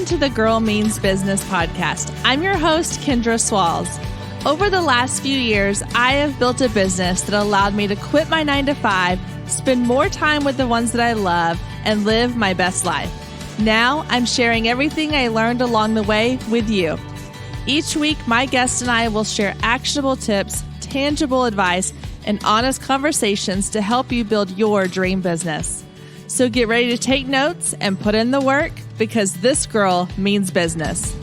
Welcome to the Girl Means Business podcast. I'm your host, Kendra Swalls. Over the last few years, I have built a business that allowed me to quit my 9-to-5, spend more time with the ones that I love, and live my best life. Now, I'm sharing everything I learned along the way with you. Each week, my guest and I will share actionable tips, tangible advice, and honest conversations to help you build your dream business. So get ready to take notes and put in the work, because this girl means business.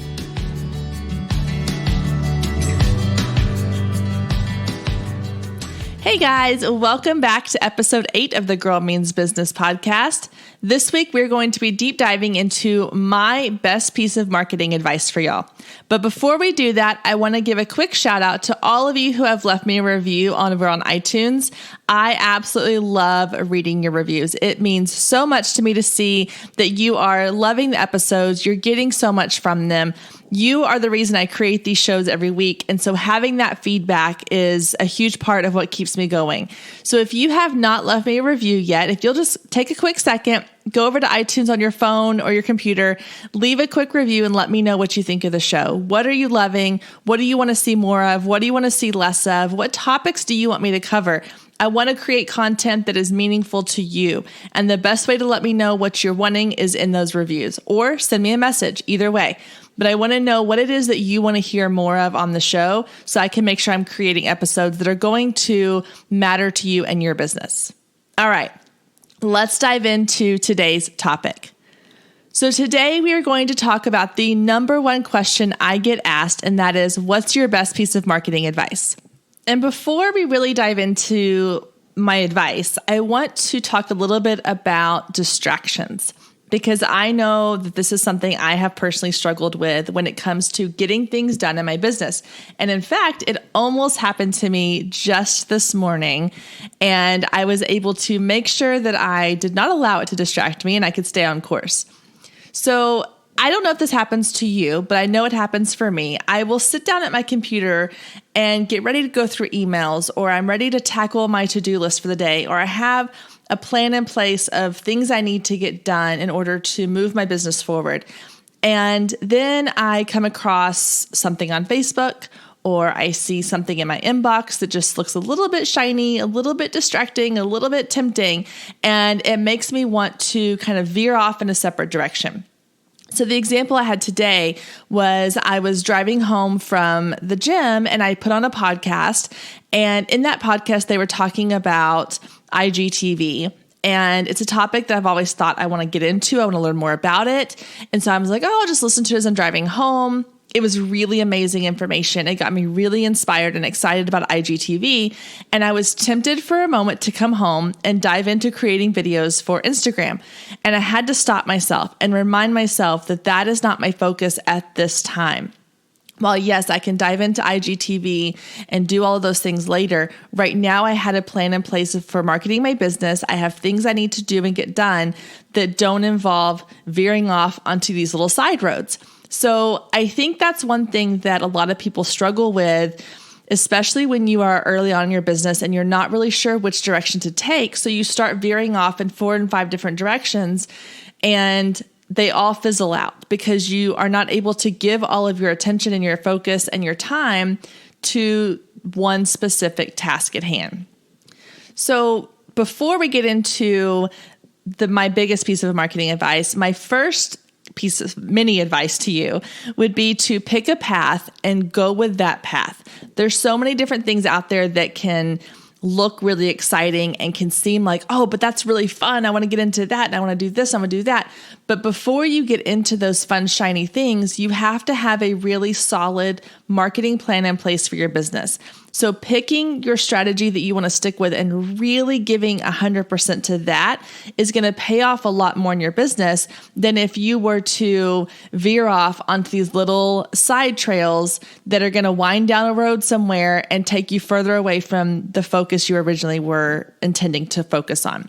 Hey guys, welcome back to episode 8 of the Girl Means Business podcast. This week, we're going to be deep diving into my best piece of marketing advice for y'all. But before we do that, I want to give a quick shout out to all of you who have left me a review over on iTunes. I absolutely love reading your reviews. It means so much to me to see that you are loving the episodes. You're getting so much from them. You are the reason I create these shows every week. And so having that feedback is a huge part of what keeps me going. So if you have not left me a review yet, if you'll just take a quick second, go over to iTunes on your phone or your computer, leave a quick review and let me know what you think of the show. What are you loving? What do you want to see more of? What do you want to see less of? What topics do you want me to cover? I want to create content that is meaningful to you. And the best way to let me know what you're wanting is in those reviews, or send me a message, either way. But I want to know what it is that you want to hear more of on the show so I can make sure I'm creating episodes that are going to matter to you and your business. All right, let's dive into today's topic. So today we are going to talk about the number one question I get asked, and that is, what's your best piece of marketing advice? And before we really dive into my advice, I want to talk a little bit about distractions, because I know that this is something I have personally struggled with when it comes to getting things done in my business. And in fact, it almost happened to me just this morning, and I was able to make sure that I did not allow it to distract me and I could stay on course. So I don't know if this happens to you, but I know it happens for me. I will sit down at my computer and get ready to go through emails, or I'm ready to tackle my to-do list for the day, or I have a plan in place of things I need to get done in order to move my business forward. And then I come across something on Facebook, or I see something in my inbox that just looks a little bit shiny, a little bit distracting, a little bit tempting, and it makes me want to kind of veer off in a separate direction. So the example I had today was I was driving home from the gym and I put on a podcast, and in that podcast, they were talking about IGTV. And it's a topic that I've always thought I want to get into. I want to learn more about it. And so I was like, oh, I'll just listen to it as I'm driving home. It was really amazing information. It got me really inspired and excited about IGTV. And I was tempted for a moment to come home and dive into creating videos for Instagram. And I had to stop myself and remind myself that that is not my focus at this time. While yes, I can dive into IGTV and do all of those things later, right now I had a plan in place for marketing my business. I have things I need to do and get done that don't involve veering off onto these little side roads. So I think that's one thing that a lot of people struggle with, especially when you are early on in your business and you're not really sure which direction to take. So you start veering off in 4 and 5 different directions, and they all fizzle out because you are not able to give all of your attention and your focus and your time to one specific task at hand. So before we get into my biggest piece of marketing advice, my first piece of mini advice to you would be to pick a path and go with that path. There's so many different things out there that can look really exciting and can seem like, oh, but that's really fun. I want to get into that. And I want to do this. I want to do that. But before you get into those fun, shiny things, you have to have a really solid marketing plan in place for your business. So picking your strategy that you want to stick with and really giving 100% to that is going to pay off a lot more in your business than if you were to veer off onto these little side trails that are going to wind down a road somewhere and take you further away from the focus you originally were intending to focus on.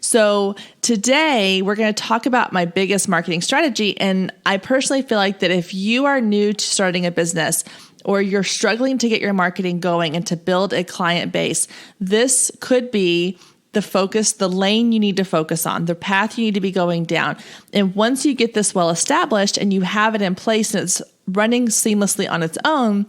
So today we're going to talk about my biggest marketing strategy. And I personally feel like that if you are new to starting a business, or you're struggling to get your marketing going and to build a client base, this could be the focus, the lane you need to focus on, the path you need to be going down. And once you get this well established and you have it in place and it's running seamlessly on its own,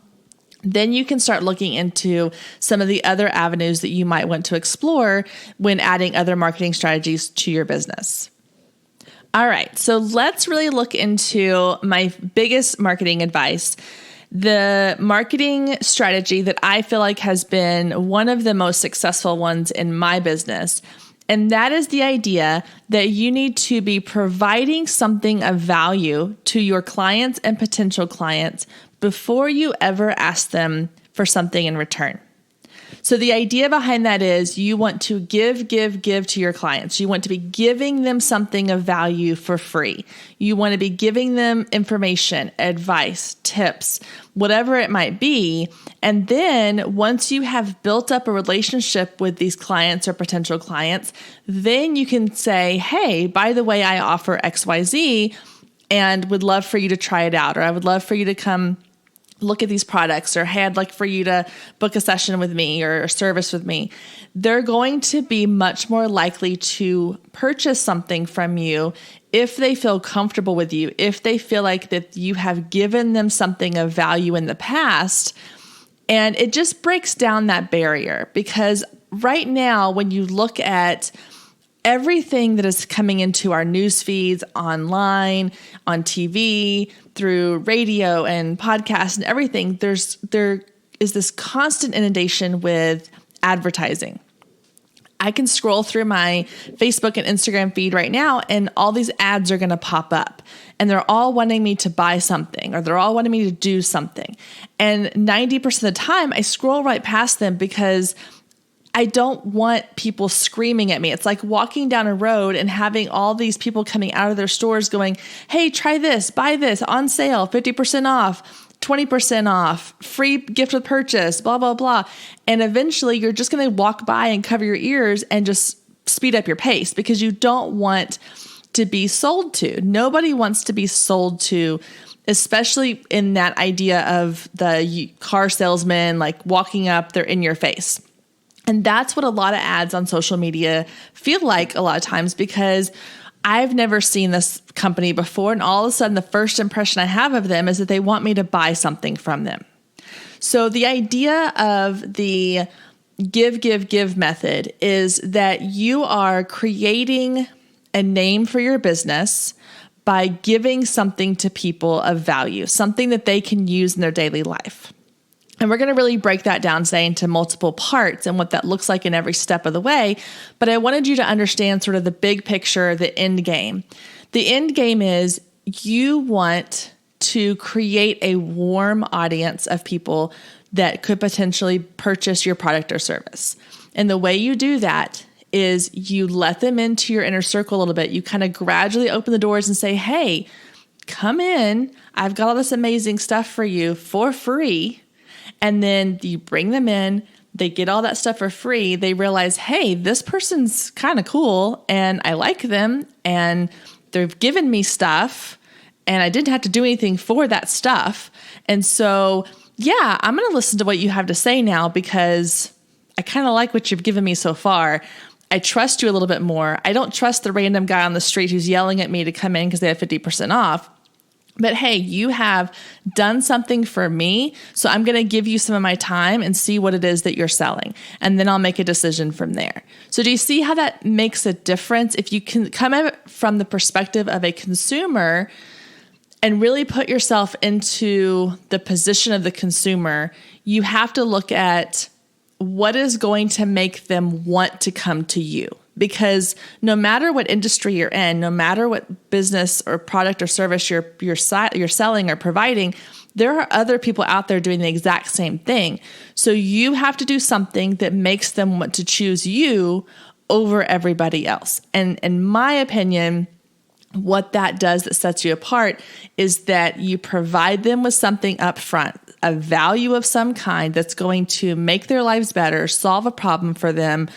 then you can start looking into some of the other avenues that you might want to explore when adding other marketing strategies to your business. All right, so let's really look into my biggest marketing advice. The marketing strategy that I feel like has been one of the most successful ones in my business. And that is the idea that you need to be providing something of value to your clients and potential clients before you ever ask them for something in return. So the idea behind that is you want to give to your clients. You want to be giving them something of value for free. You want to be giving them information, advice, tips, whatever it might be. And then once you have built up a relationship with these clients or potential clients, then you can say, hey, by the way, I offer XYZ and would love for you to try it out, or I would love for you to come look at these products, or hey, I'd like for you to book a session with me or a service with me. They're going to be much more likely to purchase something from you if they feel comfortable with you, if they feel like that you have given them something of value in the past. And it just breaks down that barrier, because right now, when you look at everything that is coming into our news feeds online, on TV, through radio and podcasts and everything, there is this constant inundation with advertising. I can scroll through my Facebook and Instagram feed right now, and all these ads are going to pop up, and they're all wanting me to buy something, or they're all wanting me to do something. And 90% of the time, I scroll right past them because I don't want people screaming at me. It's like walking down a road and having all these people coming out of their stores going, hey, try this, buy this, on sale, 50% off, 20% off, free gift with purchase, blah, blah, blah. And eventually you're just going to walk by and cover your ears and just speed up your pace, because you don't want to be sold to. Nobody wants to be sold to, especially in that idea of the car salesman, like walking up, they're in your face. And that's what a lot of ads on social media feel like a lot of times, because I've never seen this company before. And all of a sudden, the first impression I have of them is that they want me to buy something from them. So the idea of the give method is that you are creating a name for your business by giving something to people of value, something that they can use in their daily life. And we're going to really break that down today into multiple parts and what that looks like in every step of the way. But I wanted you to understand sort of the big picture, the end game. The end game is you want to create a warm audience of people that could potentially purchase your product or service. And the way you do that is you let them into your inner circle a little bit. You kind of gradually open the doors and say, hey, come in. I've got all this amazing stuff for you for free. And then you bring them in, they get all that stuff for free. They realize, hey, this person's kind of cool and I like them and they've given me stuff and I didn't have to do anything for that stuff. And so, yeah, I'm going to listen to what you have to say now because I kind of like what you've given me so far. I trust you a little bit more. I don't trust the random guy on the street who's yelling at me to come in because they have 50% off. But hey, you have done something for me, so I'm going to give you some of my time and see what it is that you're selling. And then I'll make a decision from there. So do you see how that makes a difference? If you can come at it from the perspective of a consumer and really put yourself into the position of the consumer, you have to look at what is going to make them want to come to you. Because no matter what industry you're in, no matter what business or product or service you're selling or providing, there are other people out there doing the exact same thing. So you have to do something that makes them want to choose you over everybody else. And in my opinion, what that does that sets you apart is that you provide them with something up front, a value of some kind that's going to make their lives better, solve a problem for them,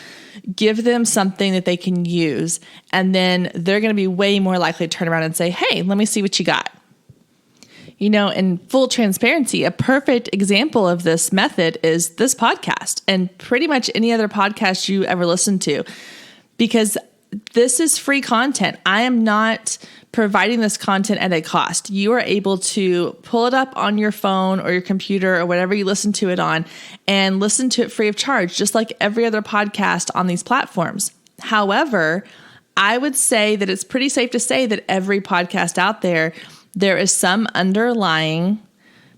give them something that they can use, and then they're going to be way more likely to turn around and say, hey, let me see what you got. In full transparency, a perfect example of this method is this podcast and pretty much any other podcast you ever listen to, because this is free content. I am not providing this content at a cost. You are able to pull it up on your phone or your computer or whatever you listen to it on and listen to it free of charge, just like every other podcast on these platforms. However, I would say that it's pretty safe to say that every podcast out there is some underlying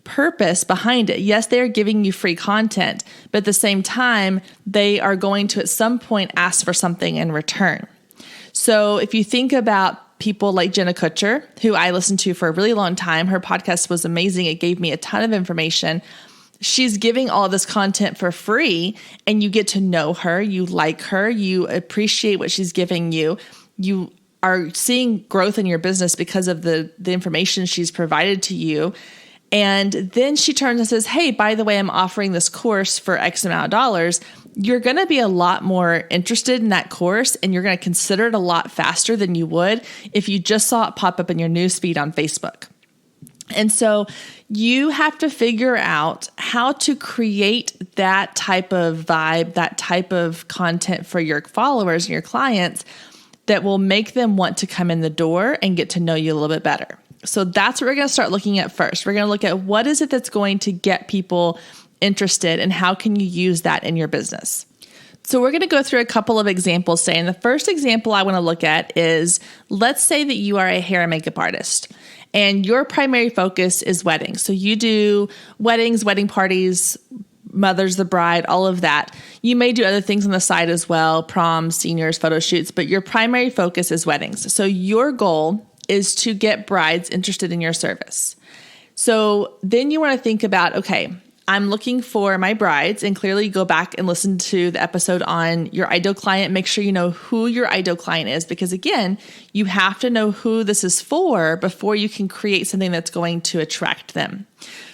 purpose behind it. Yes, they're giving you free content, but at the same time, they are going to at some point ask for something in return. So if you think about people like Jenna Kutcher, who I listened to for a really long time, her podcast was amazing. It gave me a ton of information. She's giving all this content for free, and you get to know her, you like her, you appreciate what she's giving you. You are seeing growth in your business because of the information she's provided to you. And then she turns and says, hey, by the way, I'm offering this course for X amount of dollars. You're going to be a lot more interested in that course, and you're going to consider it a lot faster than you would if you just saw it pop up in your newsfeed on Facebook. And so you have to figure out how to create that type of vibe, that type of content for your followers and your clients that will make them want to come in the door and get to know you a little bit better. So that's what we're going to start looking at first. We're going to look at what is it that's going to get people interested and how can you use that in your business. So we're going to go through a couple of examples today. And the first example I want to look at is, let's say that you are a hair and makeup artist and your primary focus is weddings. So you do weddings, wedding parties, mothers, the bride, all of that. You may do other things on the side as well, proms, seniors, photo shoots, but your primary focus is weddings. So your goal is to get brides interested in your service. So then you want to think about, okay, I'm looking for my brides, and clearly go back and listen to the episode on your ideal client. Make sure you know who your ideal client is, because again, you have to know who this is for before you can create something that's going to attract them.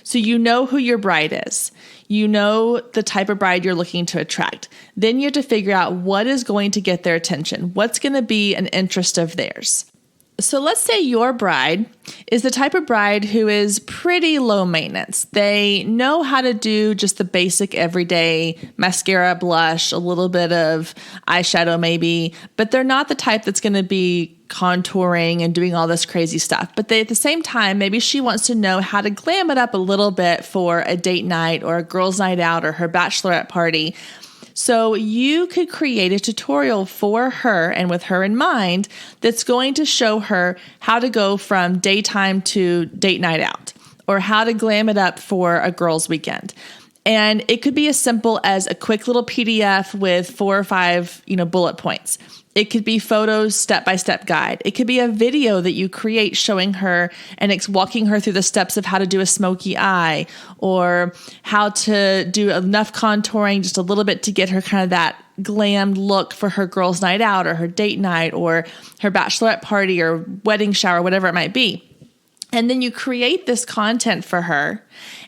So you know who your bride is. You know the type of bride you're looking to attract. Then you have to figure out what is going to get their attention. What's going to be an interest of theirs. So let's say your bride is the type of bride who is pretty low maintenance. They know how to do just the basic everyday mascara, blush, a little bit of eyeshadow maybe, but they're not the type that's going to be contouring and doing all this crazy stuff. But at the same time, maybe she wants to know how to glam it up a little bit for a date night or a girls' night out or her bachelorette party. So you could create a tutorial for her and with her in mind that's going to show her how to go from daytime to date night out, or how to glam it up for a girls' weekend. And it could be as simple as a quick little PDF with 4 or 5, bullet points. It could be photos, step-by-step guide. It could be a video that you create showing her and walking her through the steps of how to do a smoky eye, or how to do enough contouring, just a little bit to get her kind of that glammed look for her girls' night out or her date night or her bachelorette party or wedding shower, whatever it might be. And then you create this content for her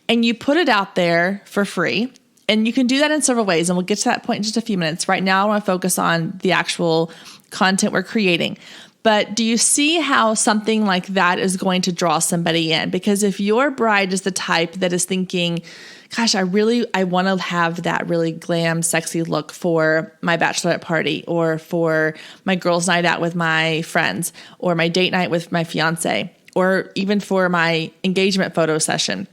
and you put it out there for free. And you can do that in several ways, and we'll get to that point in just a few minutes. Right now, I want to focus on the actual content we're creating. But do you see how something like that is going to draw somebody in? Because if your bride is the type that is thinking, gosh, I want to have that really glam, sexy look for my bachelorette party, or for my girls' night out with my friends, or my date night with my fiance, or even for my engagement photo session,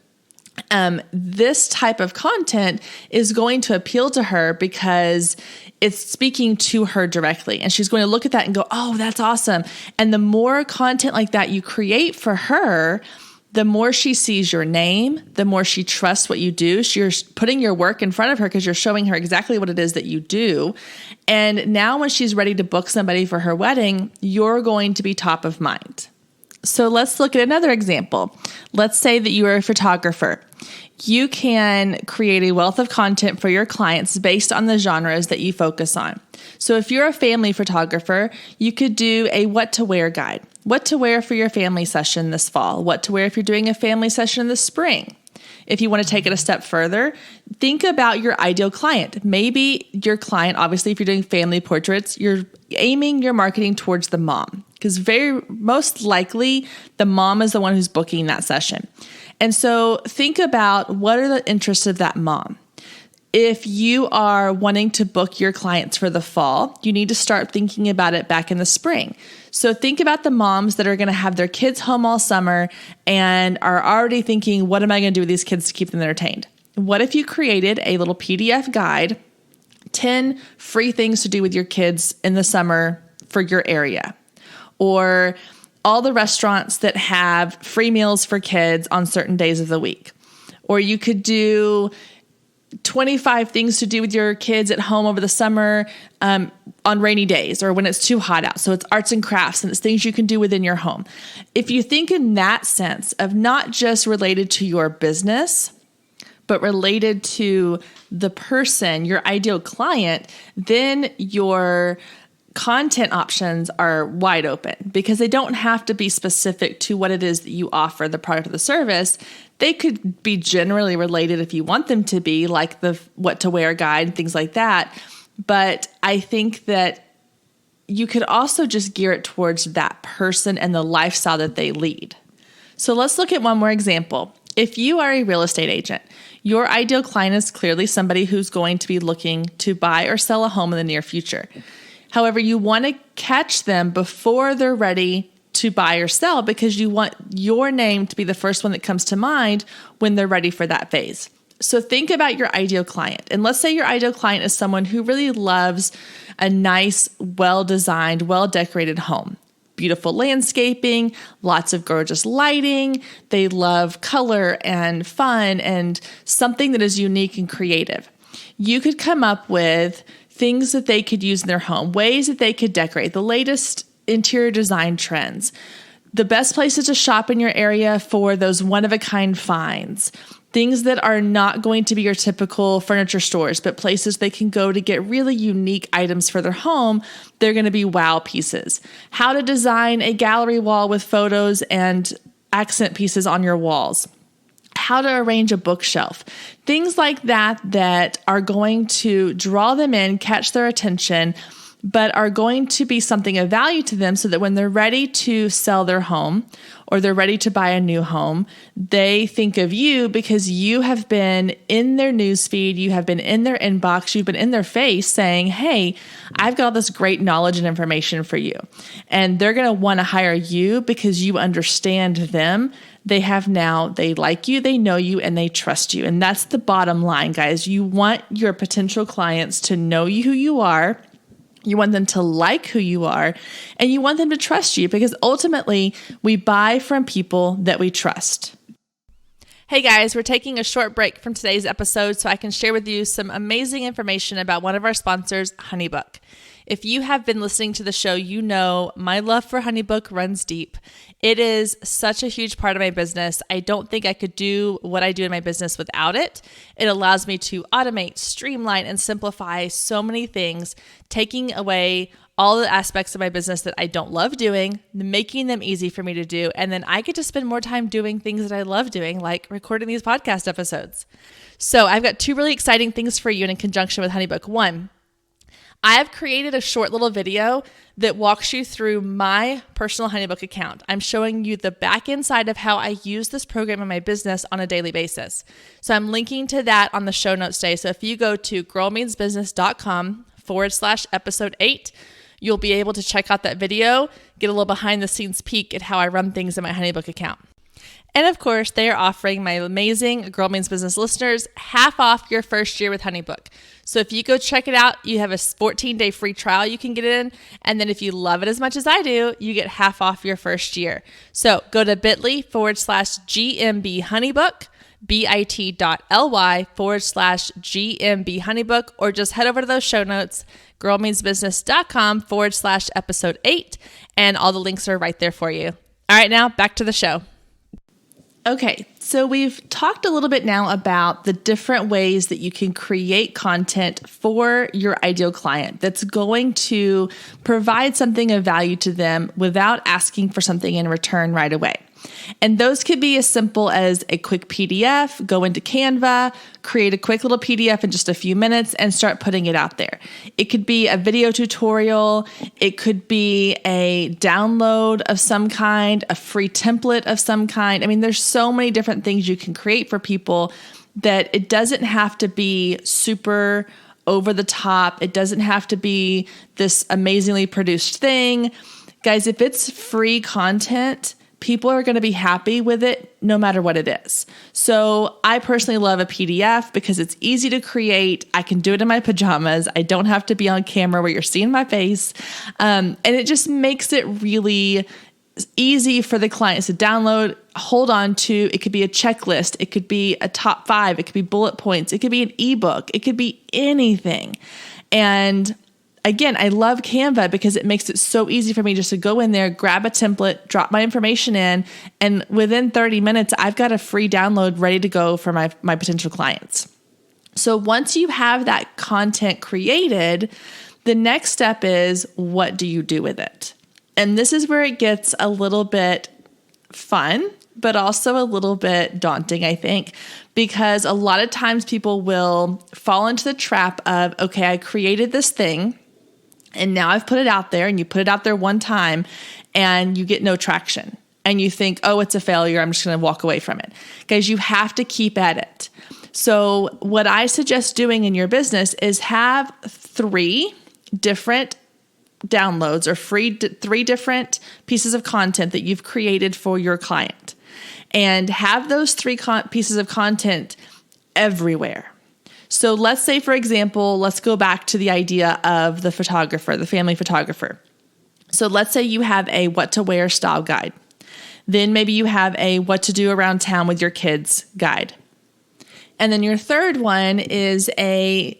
this type of content is going to appeal to her because it's speaking to her directly. And she's going to look at that and go, oh, that's awesome. And the more content like that you create for her, the more she sees your name, the more she trusts what you do. You're putting your work in front of her because you're showing her exactly what it is that you do. And now when she's ready to book somebody for her wedding, you're going to be top of mind. So let's look at another example. Let's say that you are a photographer. You can create a wealth of content for your clients based on the genres that you focus on. So if you're a family photographer, you could do a what to wear guide. What to wear for your family session this fall. What to wear if you're doing a family session this spring. If you want to take it a step further, think about your ideal client. Maybe your client, obviously, if you're doing family portraits, you're aiming your marketing towards the mom, because most likely the mom is the one who's booking that session. And so think about what are the interests of that mom. If you are wanting to book your clients for the fall, you need to start thinking about it back in the spring. So think about the moms that are going to have their kids home all summer and are already thinking, what am I going to do with these kids to keep them entertained? What if you created a little PDF guide, 10 free things to do with your kids in the summer for your area, or all the restaurants that have free meals for kids on certain days of the week. Or you could do 25 things to do with your kids at home over the summer on rainy days or when it's too hot out. So it's arts and crafts and it's things you can do within your home. If you think in that sense of not just related to your business, but related to the person, your ideal client, then your content options are wide open because they don't have to be specific to what it is that you offer, the product or the service. They could be generally related if you want them to be, like the what to wear guide, things like that. But I think that you could also just gear it towards that person and the lifestyle that they lead. So let's look at one more example. If you are a real estate agent, your ideal client is clearly somebody who's going to be looking to buy or sell a home in the near future. However, you want to catch them before they're ready to buy or sell because you want your name to be the first one that comes to mind when they're ready for that phase. So think about your ideal client. And let's say your ideal client is someone who really loves a nice, well-designed, well-decorated home. Beautiful landscaping, lots of gorgeous lighting. They love color and fun and something that is unique and creative. You could come up with things that they could use in their home, ways that they could decorate, the latest interior design trends, the best places to shop in your area for those one-of-a-kind finds, things that are not going to be your typical furniture stores, but places they can go to get really unique items for their home. They're going to be wow pieces. How to design a gallery wall with photos and accent pieces on your walls. How to arrange a bookshelf, things like that are going to draw them in, catch their attention, but are going to be something of value to them so that when they're ready to sell their home or they're ready to buy a new home, they think of you because you have been in their newsfeed, you have been in their inbox, you've been in their face saying, hey, I've got all this great knowledge and information for you. And they're going to want to hire you because you understand them. They like you, they know you, and they trust you. And that's the bottom line, guys. You want your potential clients to know you, who you are. You want them to like who you are, and you want them to trust you because ultimately we buy from people that we trust. Hey guys, we're taking a short break from today's episode so I can share with you some amazing information about one of our sponsors, HoneyBook. If you have been listening to the show, you know my love for HoneyBook runs deep. It is such a huge part of my business. I don't think I could do what I do in my business without it. It allows me to automate, streamline, and simplify so many things, taking away all the aspects of my business that I don't love doing, making them easy for me to do, and then I get to spend more time doing things that I love doing, like recording these podcast episodes. So I've got two really exciting things for you in conjunction with HoneyBook. One, I have created a short little video that walks you through my personal HoneyBook account. I'm showing you the back end side of how I use this program in my business on a daily basis. So I'm linking to that on the show notes today. So if you go to girlmeansbusiness.com/episode 8, you'll be able to check out that video, get a little behind the scenes peek at how I run things in my HoneyBook account. And of course, they are offering my amazing Girl Means Business listeners half off your first year with HoneyBook. So if you go check it out, you have a 14-day free trial you can get in. And then if you love it as much as I do, you get half off your first year. So go to bit.ly/GMB HoneyBook, bit.ly/GMB HoneyBook, or just head over to those show notes, girlmeansbusiness.com/episode 8, and all the links are right there for you. All right, now back to the show. Okay, so we've talked a little bit now about the different ways that you can create content for your ideal client that's going to provide something of value to them without asking for something in return right away. And those could be as simple as a quick PDF, go into Canva, create a quick little PDF in just a few minutes and start putting it out there. It could be a video tutorial. It could be a download of some kind, a free template of some kind. I mean, there's so many different things you can create for people that it doesn't have to be super over the top. It doesn't have to be this amazingly produced thing. Guys, if it's free content, people are going to be happy with it no matter what it is. So I personally love a PDF because it's easy to create. I can do it in my pajamas. I don't have to be on camera where you're seeing my face. And it just makes it really easy for the clients to download, hold on to. It could be a checklist. It could be a top 5. It could be bullet points. It could be an ebook. It could be anything. And again, I love Canva because it makes it so easy for me just to go in there, grab a template, drop my information in, and within 30 minutes, I've got a free download ready to go for my potential clients. So once you have that content created, the next step is, what do you do with it? And this is where it gets a little bit fun, but also a little bit daunting, I think, because a lot of times people will fall into the trap of, okay, I created this thing and now I've put it out there, and you put it out there one time and you get no traction and you think, oh, it's a failure. I'm just going to walk away from it. Guys, you have to keep at it. So what I suggest doing in your business is have 3 different downloads or 3 different pieces of content that you've created for your client, and have those 3 pieces of content everywhere. So let's say, for example, let's go back to the idea of the photographer, the family photographer. So let's say you have a what to wear style guide. Then maybe you have a what to do around town with your kids guide. And then your third one is a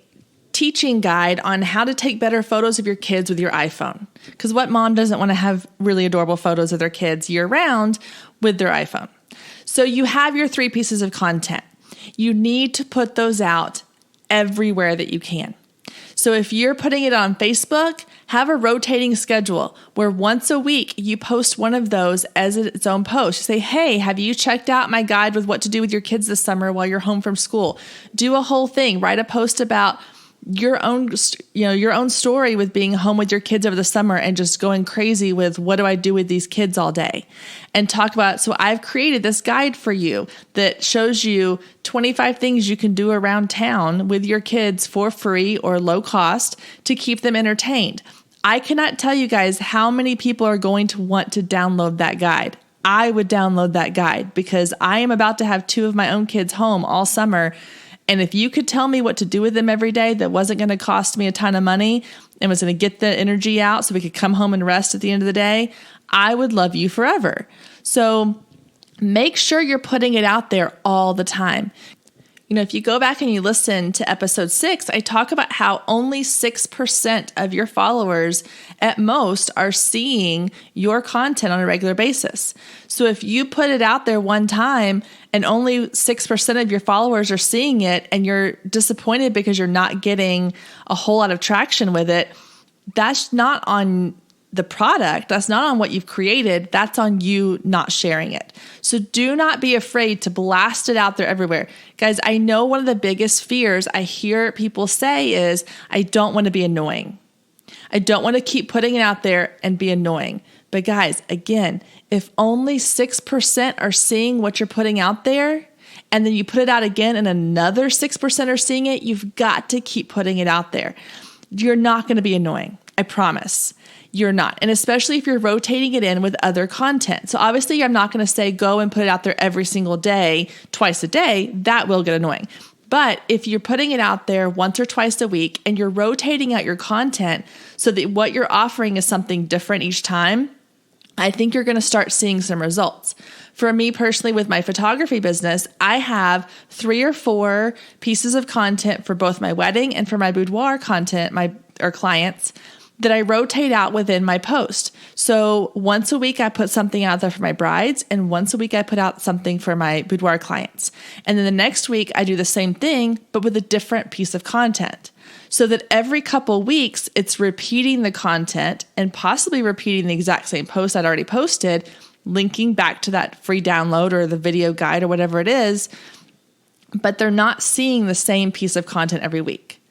teaching guide on how to take better photos of your kids with your iPhone. Because what mom doesn't want to have really adorable photos of their kids year round with their iPhone? So you have your 3 pieces of content. You need to put those out everywhere that you can. So if you're putting it on Facebook, have a rotating schedule where once a week you post one of those as its own post. You say, hey, have you checked out my guide with what to do with your kids this summer while you're home from school? Do a whole thing. Write a post about your own story with being home with your kids over the summer and just going crazy with what do I do with these kids all day, and talk about, so I've created this guide for you that shows you 25 things you can do around town with your kids for free or low cost to keep them entertained. I cannot tell you guys how many people are going to want to download that guide. I would download that guide because I am about to have 2 of my own kids home all summer. And if you could tell me what to do with them every day that wasn't going to cost me a ton of money and was going to get the energy out so we could come home and rest at the end of the day, I would love you forever. So make sure you're putting it out there all the time. You know, if you go back and you listen to episode 6, I talk about how only 6% of your followers at most are seeing your content on a regular basis. So if you put it out there one time and only 6% of your followers are seeing it and you're disappointed because you're not getting a whole lot of traction with it, that's not on the product. That's not on what you've created. That's on you not sharing it. So do not be afraid to blast it out there everywhere. Guys, I know one of the biggest fears I hear people say is, I don't want to be annoying. I don't want to keep putting it out there and be annoying. But guys, again, if only 6% are seeing what you're putting out there, and then you put it out again and another 6% are seeing it, you've got to keep putting it out there. You're not going to be annoying. I promise. You're not. And especially if you're rotating it in with other content. So obviously I'm not going to say go and put it out there every single day, twice a day. That will get annoying. But if you're putting it out there once or twice a week and you're rotating out your content so that what you're offering is something different each time, I think you're going to start seeing some results. For me personally, with my photography business, I have 3 or 4 pieces of content for both my wedding and for my boudoir content, or clients, that I rotate out within my post. So once a week, I put something out there for my brides, and once a week, I put out something for my boudoir clients. And then the next week, I do the same thing, but with a different piece of content. So that every couple weeks, it's repeating the content and possibly repeating the exact same post I'd already posted, linking back to that free download or the video guide or whatever it is, but they're not seeing the same piece of content every week.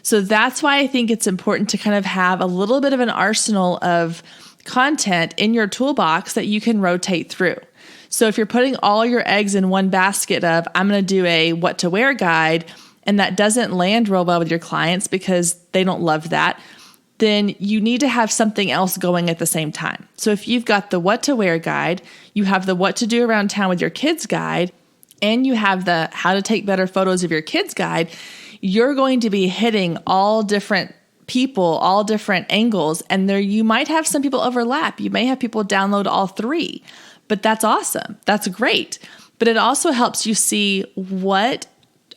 So that's why I think it's important to kind of have a little bit of an arsenal of content in your toolbox that you can rotate through. So if you're putting all your eggs in one basket of, I'm going to do a what to wear guide, and that doesn't land real well with your clients because they don't love that, then you need to have something else going at the same time. So if you've got the what to wear guide, you have the what to do around town with your kids guide, and you have the how to take better photos of your kids guide, you're going to be hitting all different people, all different angles, and there you might have some people overlap. You may have people download all three, but that's awesome. That's great. But it also helps you see what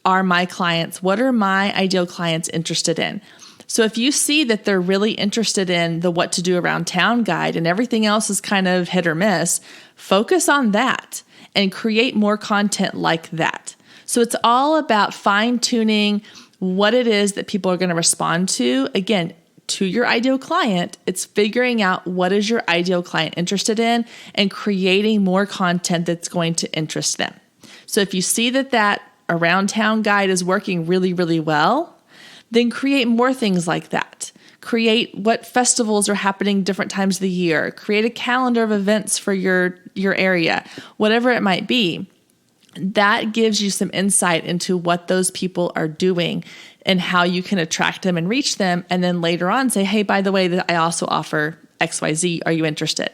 are my clients, what are my ideal clients interested in. So if you see that they're really interested in the what to do around town guide and everything else is kind of hit or miss, focus on that and create more content like that. So it's all about fine-tuning what it is that people are going to respond to. Again, to your ideal client, it's figuring out what is your ideal client interested in and creating more content that's going to interest them. So if you see that around town guide is working really, really well, then create more things like that. Create what festivals are happening different times of the year. Create a calendar of events for your area, whatever it might be. That gives you some insight into what those people are doing and how you can attract them and reach them. And then later on say, hey, by the way, I also offer XYZ. Are you interested?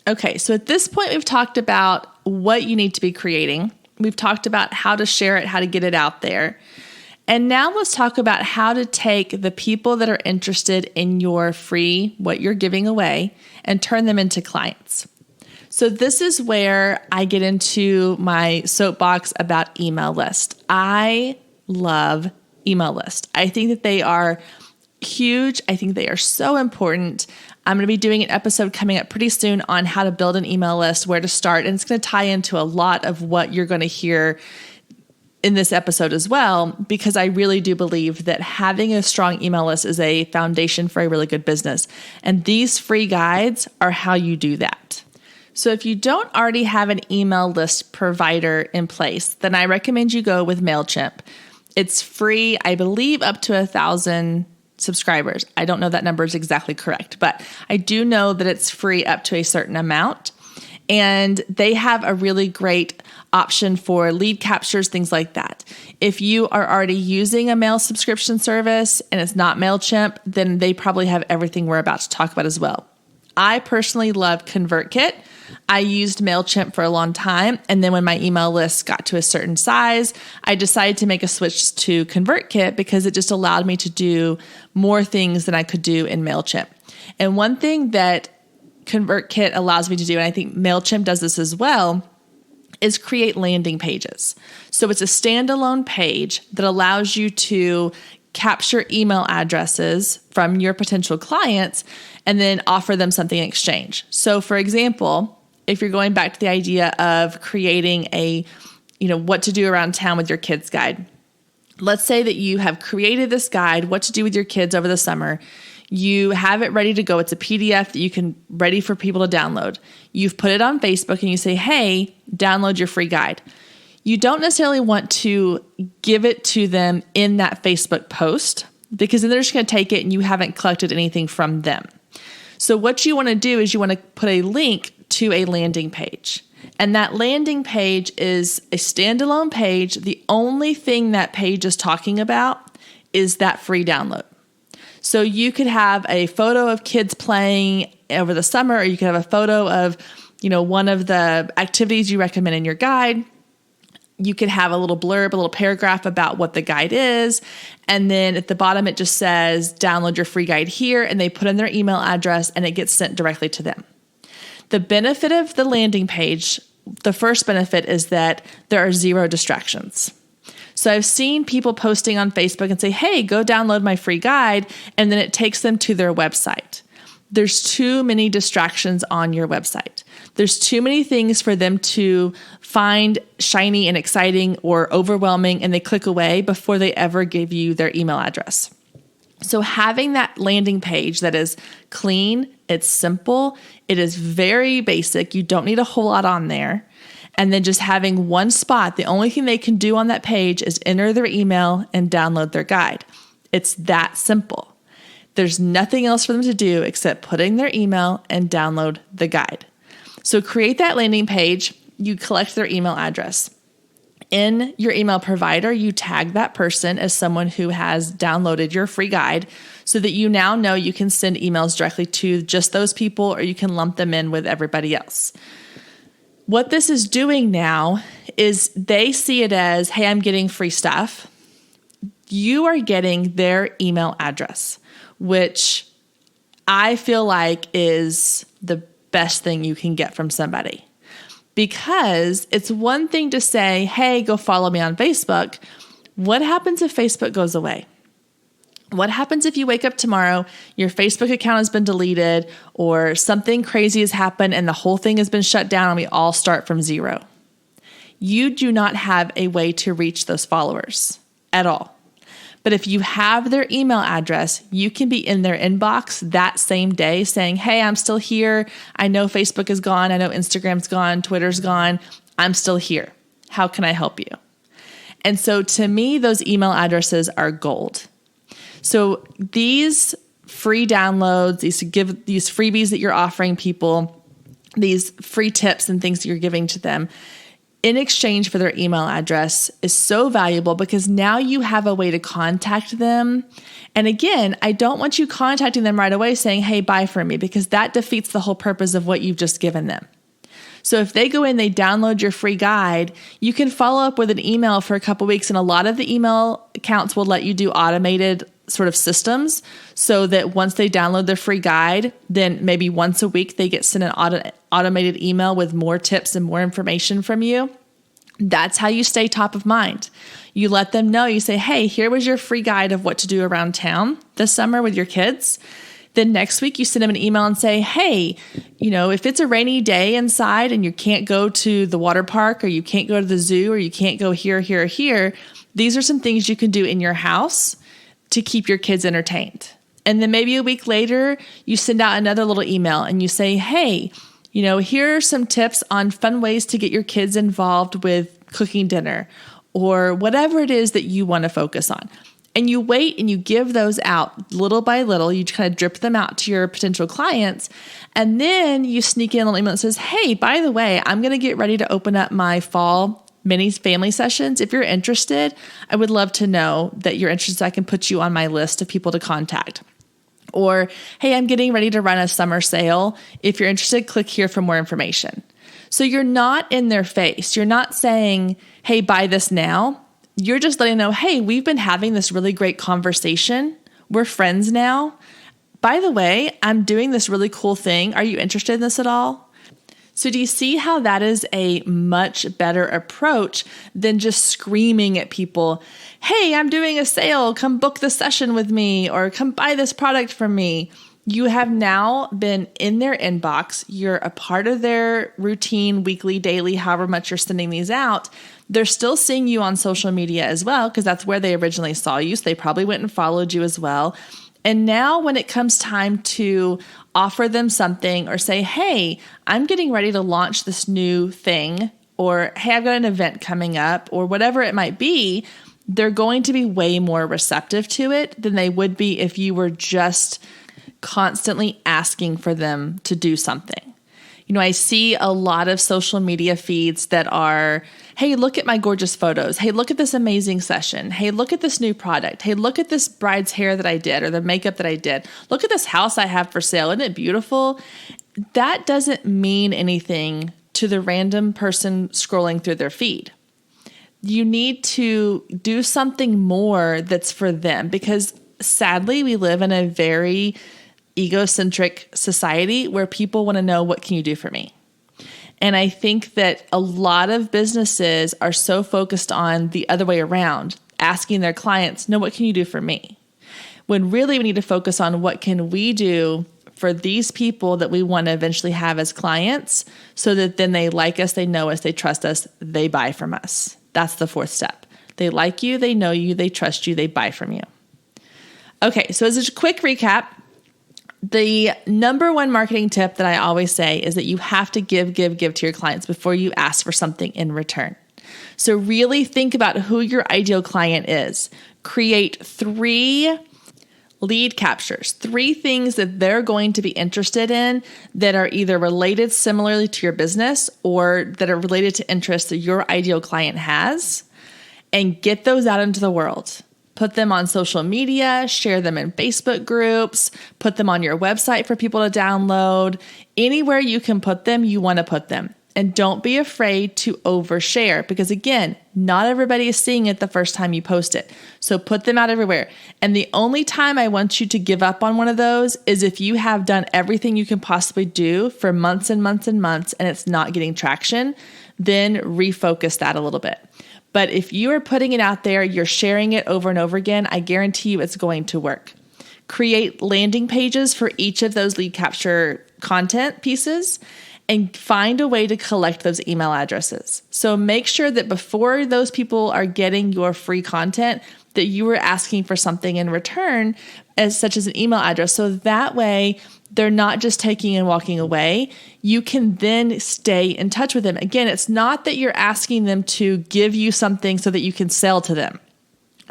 Okay, so at this point, we've talked about what you need to be creating. We've talked about how to share it, how to get it out there. And now let's talk about how to take the people that are interested in your free, what you're giving away, and turn them into clients. So this is where I get into my soapbox about email list. I love email list. I think that they are huge. I think they are so important. I'm going to be doing an episode coming up pretty soon on how to build an email list, where to start, and it's going to tie into a lot of what you're going to hear in this episode as well, because I really do believe that having a strong email list is a foundation for a really good business. And these free guides are how you do that. So if you don't already have an email list provider in place, then I recommend you go with MailChimp. It's free, I believe, up to 1,000 subscribers. I don't know that number is exactly correct, but I do know that it's free up to a certain amount. And they have a really great option for lead captures, things like that. If you are already using a mail subscription service and it's not MailChimp, then they probably have everything we're about to talk about as well. I personally love ConvertKit. I used MailChimp for a long time, and then when my email list got to a certain size, I decided to make a switch to ConvertKit because it just allowed me to do more things than I could do in MailChimp. And one thing that ConvertKit allows me to do, and I think MailChimp does this as well, is create landing pages. So it's a standalone page that allows you to capture email addresses from your potential clients and then offer them something in exchange. So for example, if you're going back to the idea of creating a, what to do around town with your kids guide. Let's say that you have created this guide, what to do with your kids over the summer. You have it ready to go. It's a PDF that you can ready for people to download. You've put it on Facebook and you say, hey, download your free guide. You don't necessarily want to give it to them in that Facebook post because then they're just going to take it and you haven't collected anything from them. So what you want to do is you want to put a link to a landing page. And that landing page is a standalone page. The only thing that page is talking about is that free download. So you could have a photo of kids playing over the summer, or you could have a photo of, one of the activities you recommend in your guide. You could have a little blurb, a little paragraph about what the guide is. And then at the bottom, it just says, download your free guide here. And they put in their email address and it gets sent directly to them. The benefit of the landing page, the first benefit is that there are zero distractions. So I've seen people posting on Facebook and say, hey, go download my free guide. And then it takes them to their website. There's too many distractions on your website. There's too many things for them to find shiny and exciting or overwhelming, and they click away before they ever give you their email address. So having that landing page that is clean, it's simple, it is very basic. You don't need a whole lot on there. And then just having one spot, the only thing they can do on that page is enter their email and download their guide. It's that simple. There's nothing else for them to do except put in their email and download the guide. So create that landing page. You collect their email address. In your email provider, you tag that person as someone who has downloaded your free guide so that you now know you can send emails directly to just those people, or you can lump them in with everybody else. What this is doing now is they see it as, hey, I'm getting free stuff. You are getting their email address, which I feel like is the best thing you can get from somebody. Because it's one thing to say, hey, go follow me on Facebook. What happens if Facebook goes away? What happens if you wake up tomorrow, your Facebook account has been deleted, or something crazy has happened and the whole thing has been shut down and we all start from zero? You do not have a way to reach those followers at all. But if you have their email address, you can be in their inbox that same day saying, hey, I'm still here. I know Facebook is gone. I know Instagram's gone. Twitter's gone. I'm still here. How can I help you? And so to me, those email addresses are gold. So these free downloads, these freebies that you're offering people, these free tips and things that you're giving to them, in exchange for their email address is so valuable because now you have a way to contact them. And again, I don't want you contacting them right away saying, hey, buy from me, because that defeats the whole purpose of what you've just given them. So if they go in, they download your free guide, you can follow up with an email for a couple weeks. And a lot of the email accounts will let you do automated sort of systems so that once they download their free guide, then maybe once a week they get sent an automated email with more tips and more information from you. That's how you stay top of mind. You let them know, you say, hey, here was your free guide of what to do around town this summer with your kids. Then next week you send them an email and say, hey, if it's a rainy day inside and you can't go to the water park, or you can't go to the zoo, or you can't go here, here, or here, these are some things you can do in your house to keep your kids entertained. And then maybe a week later, you send out another little email and you say, hey, here are some tips on fun ways to get your kids involved with cooking dinner, or whatever it is that you want to focus on. And you wait and you give those out little by little. You kind of drip them out to your potential clients. And then you sneak in a little email that says, hey, by the way, I'm going to get ready to open up my fall mini family sessions. If you're interested, I would love to know that you're interested so I can put you on my list of people to contact. Or, hey, I'm getting ready to run a summer sale. If you're interested, click here for more information. So you're not in their face. You're not saying, hey, buy this now. You're just letting them know, hey, we've been having this really great conversation. We're friends now. By the way, I'm doing this really cool thing. Are you interested in this at all? So do you see how that is a much better approach than just screaming at people, hey, I'm doing a sale, come book the session with me, or come buy this product from me? You have now been in their inbox. You're a part of their routine, weekly, daily, however much you're sending these out. They're still seeing you on social media as well, because that's where they originally saw you. So they probably went and followed you as well. And now when it comes time to offer them something or say, hey, I'm getting ready to launch this new thing, or hey, I've got an event coming up, or whatever it might be, they're going to be way more receptive to it than they would be if you were just constantly asking for them to do something. I see a lot of social media feeds that are, hey, look at my gorgeous photos. Hey, look at this amazing session. Hey, look at this new product. Hey, look at this bride's hair that I did, or the makeup that I did. Look at this house I have for sale. Isn't it beautiful? That doesn't mean anything to the random person scrolling through their feed. You need to do something more that's for them, because sadly, we live in a very egocentric society where people want to know, what can you do for me? And I think that a lot of businesses are so focused on the other way around, asking their clients, no, what can you do for me? When really we need to focus on what can we do for these people that we want to eventually have as clients, so that then they like us, they know us, they trust us, they buy from us. That's the fourth step. They like you, they know you, they trust you, they buy from you. Okay, so as a quick recap, the number one marketing tip that I always say is that you have to give to your clients before you ask for something in return. So really think about who your ideal client is. Create 3 lead captures, 3 things that they're going to be interested in that are either related similarly to your business or that are related to interests that your ideal client has, and get those out into the world. Put them on social media, share them in Facebook groups, put them on your website for people to download. Anywhere you can put them, you want to put them. And don't be afraid to overshare because, again, not everybody is seeing it the first time you post it. So put them out everywhere. And the only time I want you to give up on one of those is if you have done everything you can possibly do for months and months and months and it's not getting traction, then refocus that a little bit. But if you are putting it out there, you're sharing it over and over again, I guarantee you it's going to work. Create landing pages for each of those lead capture content pieces and find a way to collect those email addresses. So make sure that before those people are getting your free content, that you were asking for something in return, such as an email address. So that way, they're not just taking and walking away. You can then stay in touch with them. Again, it's not that you're asking them to give you something so that you can sell to them.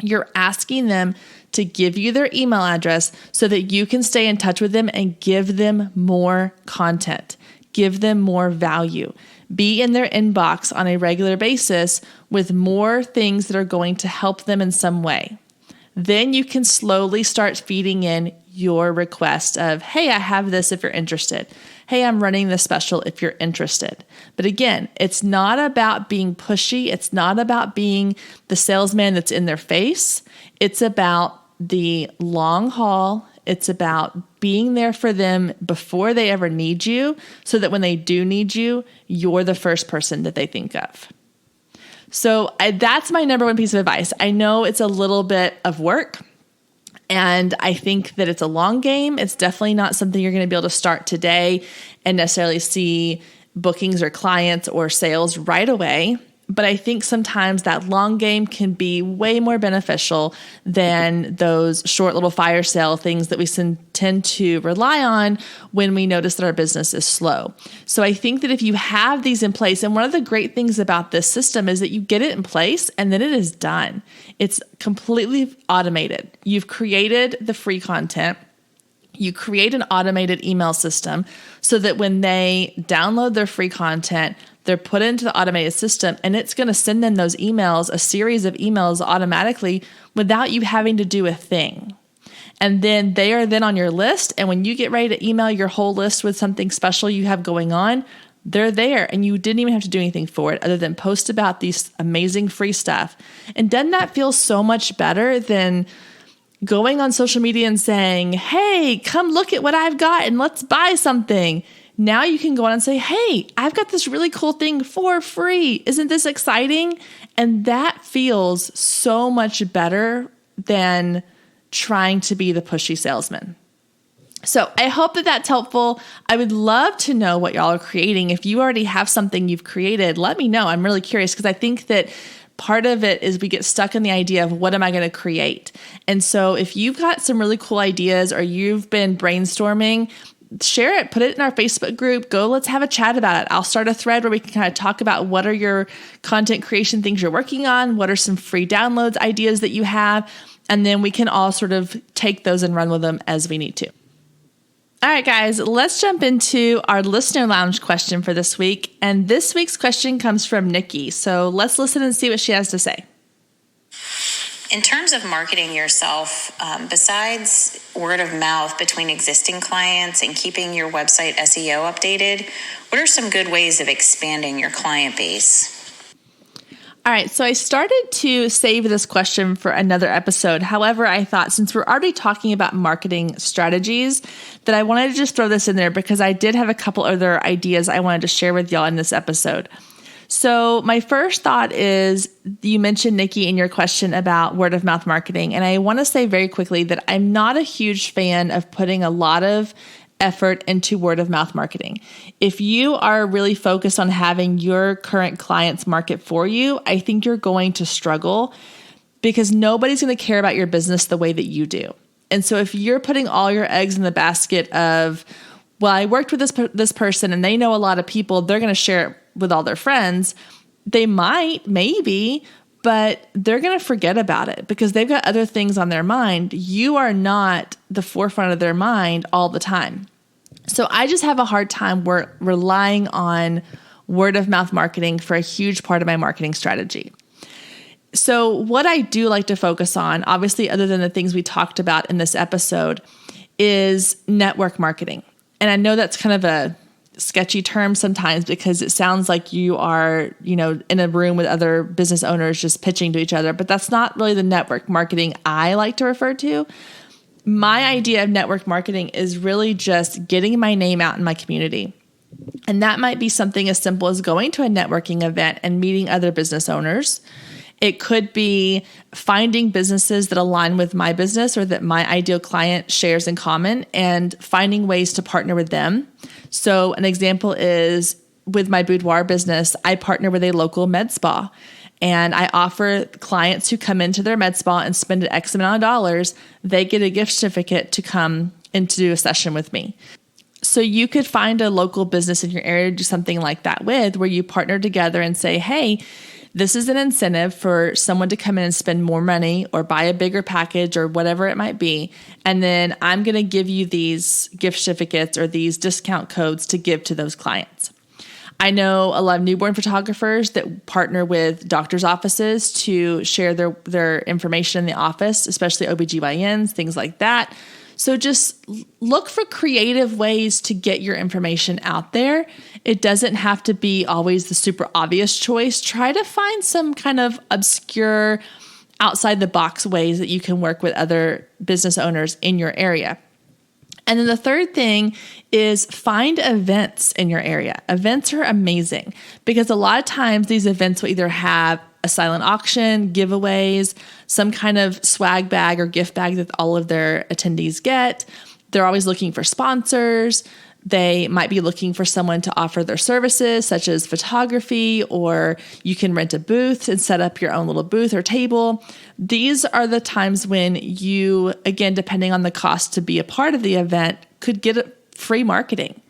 You're asking them to give you their email address so that you can stay in touch with them and give them more content. Give them more value. Be in their inbox on a regular basis with more things that are going to help them in some way. Then you can slowly start feeding in your request of, hey, I have this if you're interested. Hey, I'm running this special if you're interested. But again, it's not about being pushy. It's not about being the salesman that's in their face. It's about the long haul. It's about being there for them before they ever need you so that when they do need you, you're the first person that they think of. So that's my number one piece of advice. I know it's a little bit of work and I think that it's a long game. It's definitely not something you're going to be able to start today and necessarily see bookings or clients or sales right away. But I think sometimes that long game can be way more beneficial than those short little fire sale things that we tend to rely on when we notice that our business is slow. So I think that if you have these in place, and one of the great things about this system is that you get it in place and then it is done. It's completely automated. You've created the free content. You create an automated email system so that when they download their free content, they're put into the automated system and it's going to send them those emails, a series of emails automatically without you having to do a thing. And then they are then on your list. And when you get ready to email your whole list with something special you have going on, they're there and you didn't even have to do anything for it other than post about these amazing free stuff. And doesn't that feel so much better than going on social media and saying, hey, come look at what I've got and let's buy something? Now you can go on and say, hey, I've got this really cool thing for free. Isn't this exciting? And that feels so much better than trying to be the pushy salesman. So I hope that that's helpful. I would love to know what y'all are creating. If you already have something you've created, let me know. I'm really curious because I think that part of it is we get stuck in the idea of what am I going to create? And so if you've got some really cool ideas or you've been brainstorming, share it, put it in our Facebook group, let's have a chat about it. I'll start a thread where we can kind of talk about what are your content creation things you're working on, what are some free downloads ideas that you have, and then we can all sort of take those and run with them as we need to. All right, guys, let's jump into our listener lounge question for this week. And this week's question comes from Nikki. So let's listen and see what she has to say. In terms of marketing yourself, besides word of mouth between existing clients and keeping your website SEO updated, what are some good ways of expanding your client base? All right, so I started to save this question for another episode. However, I thought since we're already talking about marketing strategies, that I wanted to just throw this in there because I did have a couple other ideas I wanted to share with y'all in this episode. So my first thought is, you mentioned, Nikki, in your question about word of mouth marketing. And I want to say very quickly that I'm not a huge fan of putting a lot of effort into word of mouth marketing. If you are really focused on having your current clients market for you, I think you're going to struggle because nobody's going to care about your business the way that you do. And so if you're putting all your eggs in the basket of, well, I worked with this person and they know a lot of people, they're going to share it with all their friends. They might, maybe, but they're going to forget about it because they've got other things on their mind. You are not the forefront of their mind all the time. So I just have a hard time relying on word of mouth marketing for a huge part of my marketing strategy. So what I do like to focus on, obviously, other than the things we talked about in this episode, is network marketing. And I know that's kind of a sketchy term sometimes because it sounds like you are, in a room with other business owners just pitching to each other, but that's not really the network marketing I like to refer to. My idea of network marketing is really just getting my name out in my community. And that might be something as simple as going to a networking event and meeting other business owners. It could be finding businesses that align with my business or that my ideal client shares in common and finding ways to partner with them. So an example is with my boudoir business, I partner with a local med spa. And I offer clients who come into their med spa and spend an X amount of dollars, they get a gift certificate to come and to do a session with me. So you could find a local business in your area to do something like that with, where you partner together and say, hey, this is an incentive for someone to come in and spend more money or buy a bigger package or whatever it might be. And then I'm going to give you these gift certificates or these discount codes to give to those clients. I know a lot of newborn photographers that partner with doctors' offices to share their information in the office, especially OBGYNs, things like that. So just look for creative ways to get your information out there. It doesn't have to be always the super obvious choice. Try to find some kind of obscure, outside the box ways that you can work with other business owners in your area. And then the third thing is find events in your area. Events are amazing because a lot of times these events will either have a silent auction, giveaways, some kind of swag bag or gift bag that all of their attendees get. They're always looking for sponsors. They might be looking for someone to offer their services, such as photography, or you can rent a booth and set up your own little booth or table. These are the times when you, again, depending on the cost to be a part of the event, could get free marketing.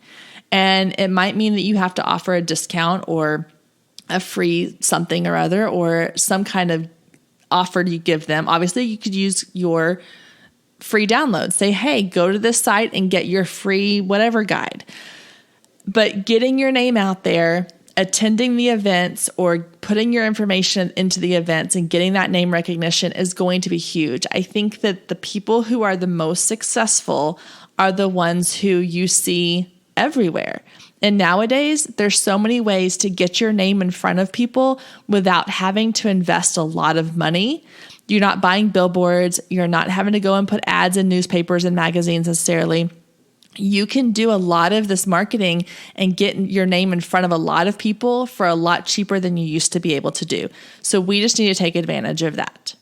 And it might mean that you have to offer a discount or a free something or other, or some kind of offer you give them. Obviously, you could use your free download. Say, hey, go to this site and get your free whatever guide. But getting your name out there, attending the events or putting your information into the events and getting that name recognition is going to be huge. I think that the people who are the most successful are the ones who you see everywhere. And nowadays, there's so many ways to get your name in front of people without having to invest a lot of money. You're not buying billboards. You're not having to go and put ads in newspapers and magazines necessarily. You can do a lot of this marketing and get your name in front of a lot of people for a lot cheaper than you used to be able to do. So we just need to take advantage of that.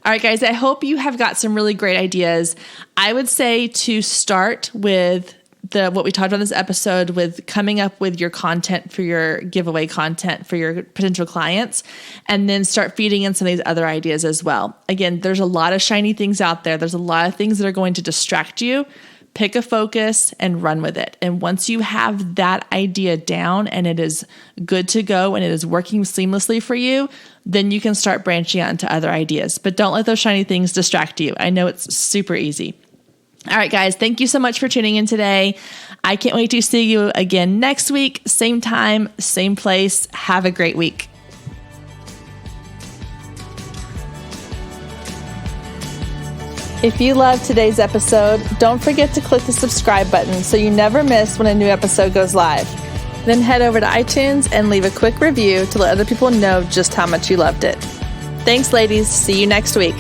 All right, guys, I hope you have got some really great ideas. I would say to start with what we talked about in this episode, with coming up with your content for your giveaway content for your potential clients, and then start feeding in some of these other ideas as well. Again, there's a lot of shiny things out there. There's a lot of things that are going to distract you. Pick a focus and run with it. And once you have that idea down and it is good to go and it is working seamlessly for you, then you can start branching out into other ideas. But don't let those shiny things distract you. I know it's super easy. All right, guys, thank you so much for tuning in today. I can't wait to see you again next week, same time, same place. Have a great week. If you loved today's episode, don't forget to click the subscribe button so you never miss when a new episode goes live. Then head over to iTunes and leave a quick review to let other people know just how much you loved it. Thanks, ladies. See you next week.